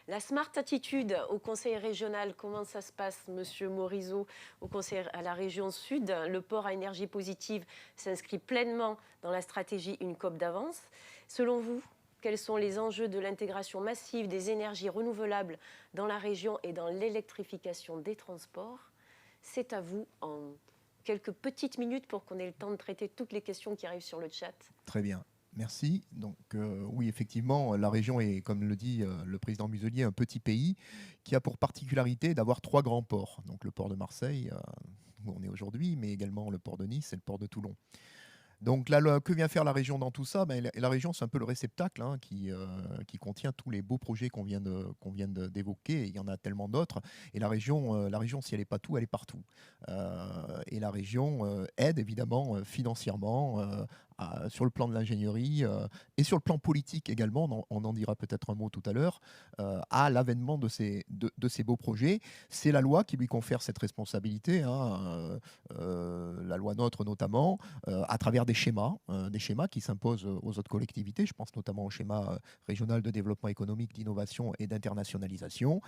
La Smart Attitude au Conseil régional, comment ça se passe, Monsieur Morisot, au Conseil à la région Sud? Le port à énergie positive s'inscrit pleinement dans la stratégie Une COP d'avance. Selon vous, quels sont les enjeux de l'intégration massive des énergies renouvelables dans la région et dans l'électrification des transports? C'est à vous en quelques petites minutes pour qu'on ait le temps de traiter toutes les questions qui arrivent sur le chat. Très bien. Merci. Donc oui, effectivement, la région est, comme le dit le président Muselier, un petit pays qui a pour particularité d'avoir trois grands ports. Donc le port de Marseille, où on est aujourd'hui, mais également le port de Nice et le port de Toulon. Donc là, que vient faire la région dans tout ça? La région, c'est un peu le réceptacle hein, qui contient tous les beaux projets d'évoquer. Il y en a tellement d'autres. Et la région, si elle n'est pas tout, elle est partout. Et la région aide évidemment financièrement sur le plan de l'ingénierie et sur le plan politique également, on en dira peut-être un mot tout à l'heure, à l'avènement de ces beaux projets. C'est la loi qui lui confère cette responsabilité, hein, la loi NOTRe notamment, à travers des schémas qui s'imposent aux autres collectivités. Je pense notamment au schéma régional de développement économique, d'innovation et d'internationalisation.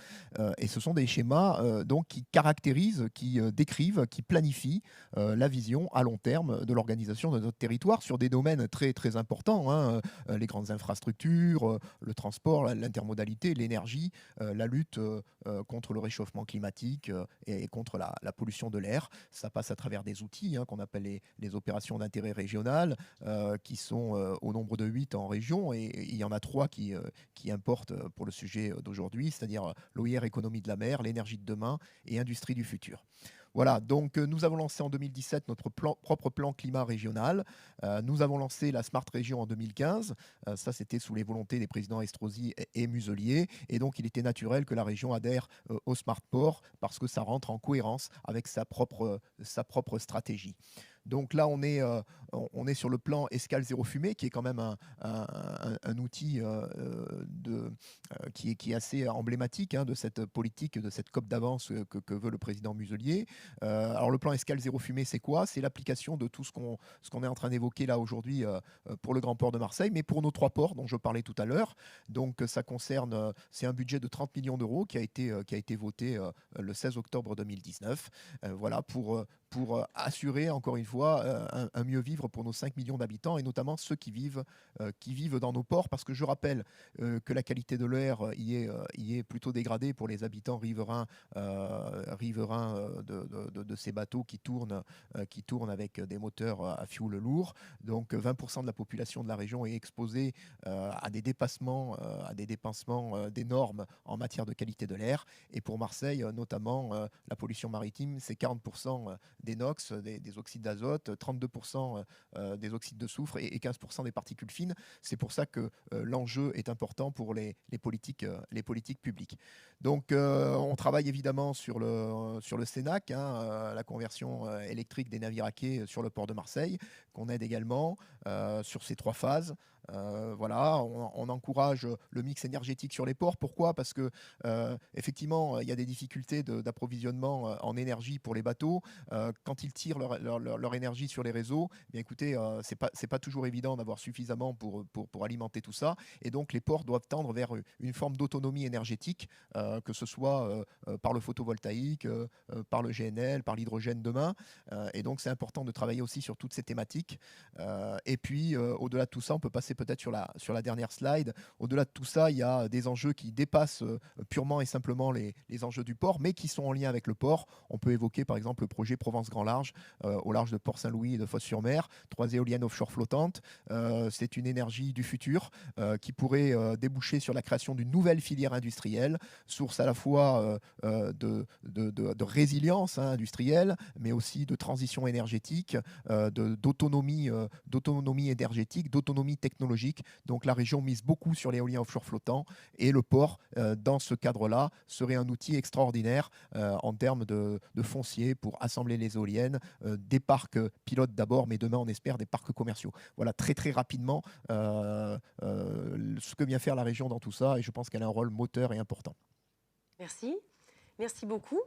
Et ce sont des schémas donc qui caractérisent, qui décrivent, qui planifient la vision à long terme de l'organisation de notre territoire sur des domaines très, très importants, hein, les grandes infrastructures, le transport, l'intermodalité, l'énergie, la lutte contre le réchauffement climatique et contre la pollution de l'air. Ça passe à travers des outils hein, qu'on appelle les opérations d'intérêt régional, qui sont au nombre de 8 en région, et il y en a 3 qui importent pour le sujet d'aujourd'hui, c'est-à-dire l'OIR économie de la mer, l'énergie de demain et industrie du futur. Voilà, donc nous avons lancé en 2017 notre propre plan climat régional. Nous avons lancé la Smart Région en 2015. Ça, c'était sous les volontés des présidents Estrosi et Muselier. Et donc, il était naturel que la région adhère au Smart Port parce que ça rentre en cohérence avec sa propre stratégie. Donc là, on est sur le plan escale zéro fumée, qui est quand même un outil qui est assez emblématique hein, de cette politique, de cette COP d'avance que veut le président Muselier. Alors le plan escale zéro fumée, c'est quoi? C'est l'application de tout ce qu'on est en train d'évoquer là aujourd'hui pour le Grand Port de Marseille, mais pour nos trois ports dont je parlais tout à l'heure. Donc ça concerne, c'est un budget de 30 millions d'euros qui a été voté le 16 octobre 2019. Voilà, pour assurer, encore une fois, un mieux vivre pour nos 5 millions d'habitants, et notamment ceux qui vivent dans nos ports, parce que je rappelle que la qualité de l'air y est plutôt dégradée pour les habitants riverains, de ces bateaux qui tournent avec des moteurs à fioul lourd. Donc 20% de la population de la région est exposée à des dépassements des normes en matière de qualité de l'air. Et pour Marseille, notamment, la pollution maritime, c'est 40% des NOx, des oxydes d'azote, 32% des oxydes de soufre et 15% des particules fines. C'est pour ça que l'enjeu est important pour les politiques publiques. Donc on travaille évidemment sur le CENAC, hein, la conversion électrique des navires à quai sur le port de Marseille, qu'on aide également sur ces 3 phases. Voilà, on encourage le mix énergétique sur les ports. Pourquoi? Parce que effectivement, il y a des difficultés d'approvisionnement en énergie pour les bateaux. Quand ils tirent leur énergie sur les réseaux, eh bien écoutez, c'est pas toujours évident d'avoir suffisamment pour alimenter tout ça. Et donc les ports doivent tendre vers une forme d'autonomie énergétique, que ce soit par le photovoltaïque, par le GNL, par l'hydrogène demain. Et donc c'est important de travailler aussi sur toutes ces thématiques. Et puis au-delà de tout ça, on peut passer peut-être sur la dernière slide. Au-delà de tout ça, il y a des enjeux qui dépassent purement et simplement les enjeux du port, mais qui sont en lien avec le port. On peut évoquer par exemple le projet Provence Grand Large, au large de Port-Saint-Louis et de Fos-sur-Mer, 3 éoliennes offshore flottantes. C'est une énergie du futur qui pourrait déboucher sur la création d'une nouvelle filière industrielle, source à la fois de résilience hein, industrielle, mais aussi de transition énergétique, d'autonomie énergétique, d'autonomie technologique. Donc la région mise beaucoup sur l'éolien offshore flottant, et le port, dans ce cadre-là, serait un outil extraordinaire en termes de foncier pour assembler les éoliennes, des parcs pilotes d'abord, mais demain on espère des parcs commerciaux. Voilà très très rapidement ce que vient faire la région dans tout ça, et je pense qu'elle a un rôle moteur et important. Merci. Merci beaucoup.